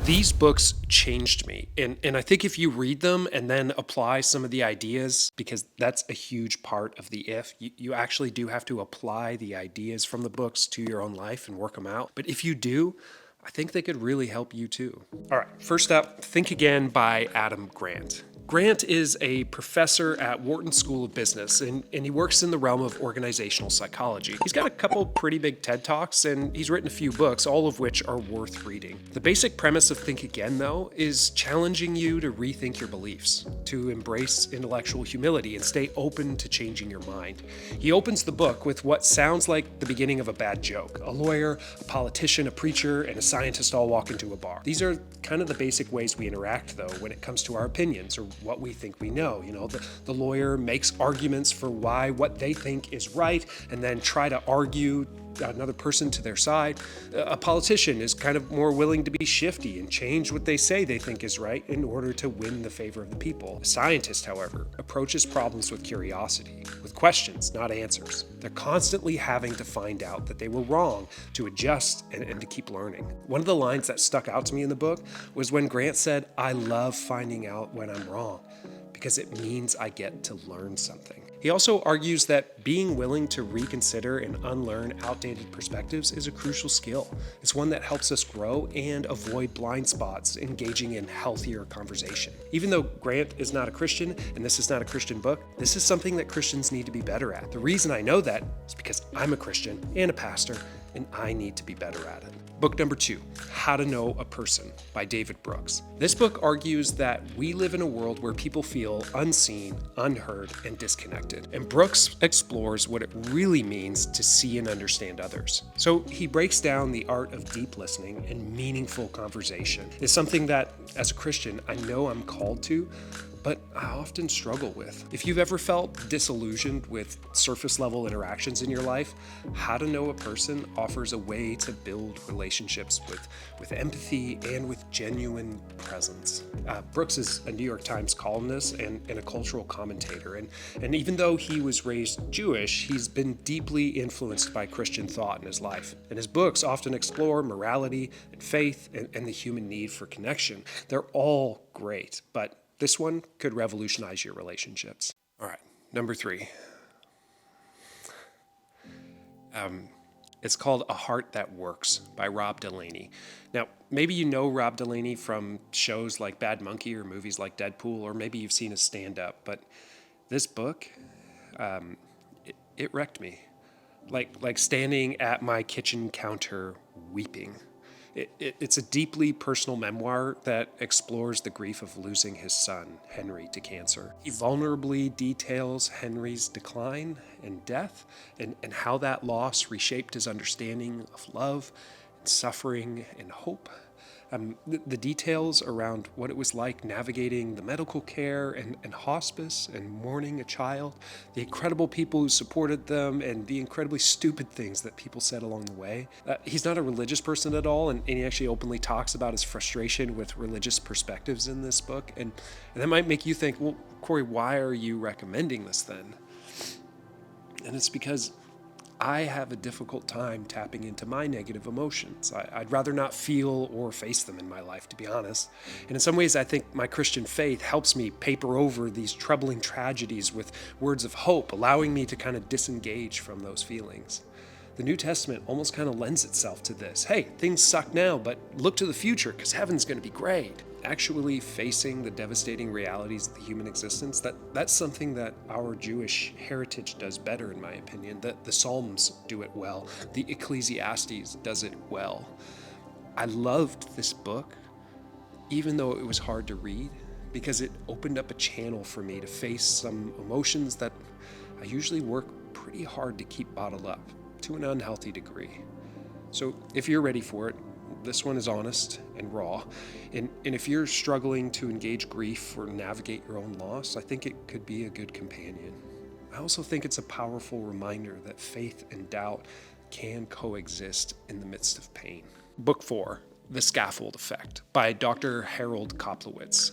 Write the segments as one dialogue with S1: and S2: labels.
S1: These books changed me. And I think if you read them and then apply some of the ideas, because that's a huge part of the you actually do have to apply the ideas from the books to your own life and work them out. But if you do, I think they could really help you too. All right, first up, Think Again by Adam Grant. Grant is a professor at Wharton School of Business, and he works in the realm of organizational psychology. He's got a couple pretty big TED Talks, and he's written a few books, all of which are worth reading. The basic premise of Think Again, though, is challenging you to rethink your beliefs, to embrace intellectual humility, and stay open to changing your mind. He opens the book with what sounds like the beginning of a bad joke. A lawyer, a politician, a preacher, and a scientist all walk into a bar. These are kind of the basic ways we interact, though, when it comes to our opinions or what we think we know. The lawyer makes arguments for why what they think is right and then try to argue another person to their side. A politician is kind of more willing to be shifty and change what they say they think is right in order to win the favor of the people. A scientist, however, approaches problems with curiosity, with questions, not answers. They're constantly having to find out that they were wrong, to adjust and to keep learning. One of the lines that stuck out to me in the book was when Grant said, "I love finding out when I'm wrong, because it means I get to learn something." He also argues that being willing to reconsider and unlearn outdated perspectives is a crucial skill. It's one that helps us grow and avoid blind spots, engaging in healthier conversation. Even though Grant is not a Christian and this is not a Christian book, this is something that Christians need to be better at. The reason I know that is because I'm a Christian and a pastor, and I need to be better at it. Book number 2, How to Know a Person by David Brooks. This book argues that we live in a world where people feel unseen, unheard, and disconnected. And Brooks explores what it really means to see and understand others. So he breaks down the art of deep listening and meaningful conversation. It's something that, as a Christian, I know I'm called to, but I often struggle with. If you've ever felt disillusioned with surface level interactions in your life, How to Know a Person offers a way to build relationships with empathy and with genuine presence. Brooks is a New York Times columnist and a cultural commentator. And even though he was raised Jewish, he's been deeply influenced by Christian thought in his life. And his books often explore morality and faith and the human need for connection. They're all great, but this one could revolutionize your relationships. All right, number 3. It's called A Heart That Works by Rob Delaney. Now, maybe you know Rob Delaney from shows like Bad Monkey or movies like Deadpool, or maybe you've seen his stand-up, but this book, it wrecked me. Like standing at my kitchen counter weeping. It's a deeply personal memoir that explores the grief of losing his son, Henry, to cancer. He vulnerably details Henry's decline and death and how that loss reshaped his understanding of love and suffering and hope. The details around what it was like navigating the medical care and hospice and mourning a child, the incredible people who supported them, and the incredibly stupid things that people said along the way. He's not a religious person at all, and he actually openly talks about his frustration with religious perspectives in this book. And that might make you think, well, Corey, why are you recommending this then? And it's because I have a difficult time tapping into my negative emotions. I'd rather not feel or face them in my life, to be honest. And in some ways, I think my Christian faith helps me paper over these troubling tragedies with words of hope, allowing me to kind of disengage from those feelings. The New Testament almost kind of lends itself to this. Hey, things suck now, but look to the future because heaven's going to be great. Actually facing the devastating realities of the human existence, that's something that our Jewish heritage does better, in my opinion. The Psalms do it well. The Ecclesiastes does it well. I loved this book, even though it was hard to read, because it opened up a channel for me to face some emotions that I usually work pretty hard to keep bottled up, to an unhealthy degree. So if you're ready for it, this one is honest and raw. And if you're struggling to engage grief or navigate your own loss, I think it could be a good companion. I also think it's a powerful reminder that faith and doubt can coexist in the midst of pain. Book 4, The Scaffold Effect by Dr. Harold Koplowitz.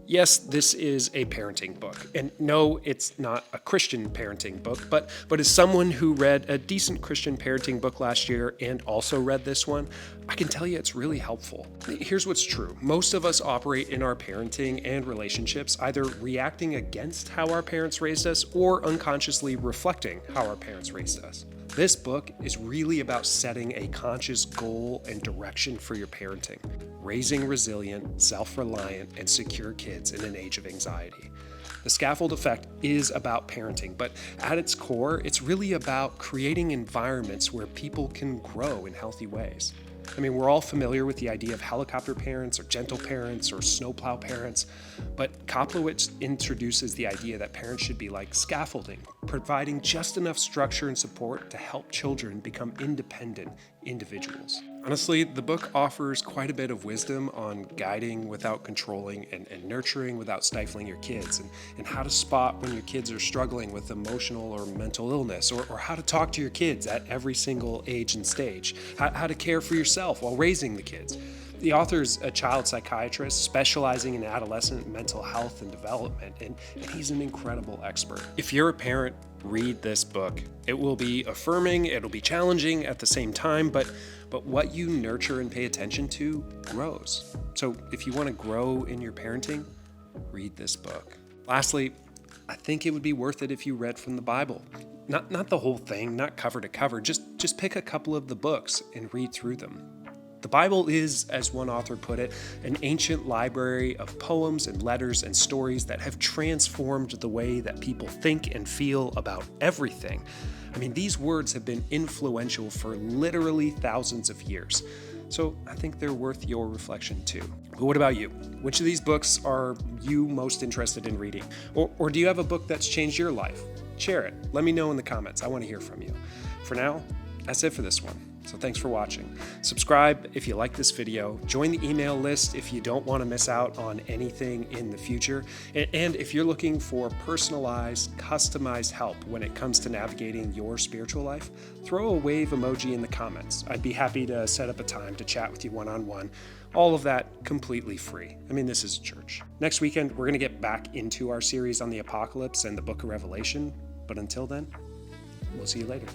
S1: Yes, this is a parenting book. And no, it's not a Christian parenting book, but as someone who read a decent Christian parenting book last year and also read this one, I can tell you it's really helpful. Here's what's true. Most of us operate in our parenting and relationships either reacting against how our parents raised us or unconsciously reflecting how our parents raised us. This book is really about setting a conscious goal and direction for your parenting, raising resilient, self-reliant, and secure kids in an age of anxiety. The Scaffold Effect is about parenting, but at its core, it's really about creating environments where people can grow in healthy ways. I mean, we're all familiar with the idea of helicopter parents or gentle parents or snowplow parents, but Koplowitz introduces the idea that parents should be like scaffolding, providing just enough structure and support to help children become independent individuals. Honestly, the book offers quite a bit of wisdom on guiding without controlling and nurturing without stifling your kids, and how to spot when your kids are struggling with emotional or mental illness, or how to talk to your kids at every single age and stage, how to care for yourself while raising the kids. The author's a child psychiatrist specializing in adolescent mental health and development, and he's an incredible expert. If you're a parent, read this book. It will be affirming, it'll be challenging at the same time, but what you nurture and pay attention to grows. So if you want to grow in your parenting, read this book. Lastly, I think it would be worth it if you read from the Bible. Not the whole thing, not cover to cover, just pick a couple of the books and read through them. The Bible is, as one author put it, an ancient library of poems and letters and stories that have transformed the way that people think and feel about everything. I mean, these words have been influential for literally thousands of years. So I think they're worth your reflection too. But what about you? Which of these books are you most interested in reading? Or do you have a book that's changed your life? Share it. Let me know in the comments. I want to hear from you. For now, that's it for this one. So thanks for watching. Subscribe if you like this video. Join the email list if you don't want to miss out on anything in the future. And if you're looking for personalized, customized help when it comes to navigating your spiritual life, throw a wave emoji in the comments. I'd be happy to set up a time to chat with you one-on-one. All of that completely free. I mean, this is church. Next weekend, we're going to get back into our series on the apocalypse and the book of Revelation. But until then, we'll see you later.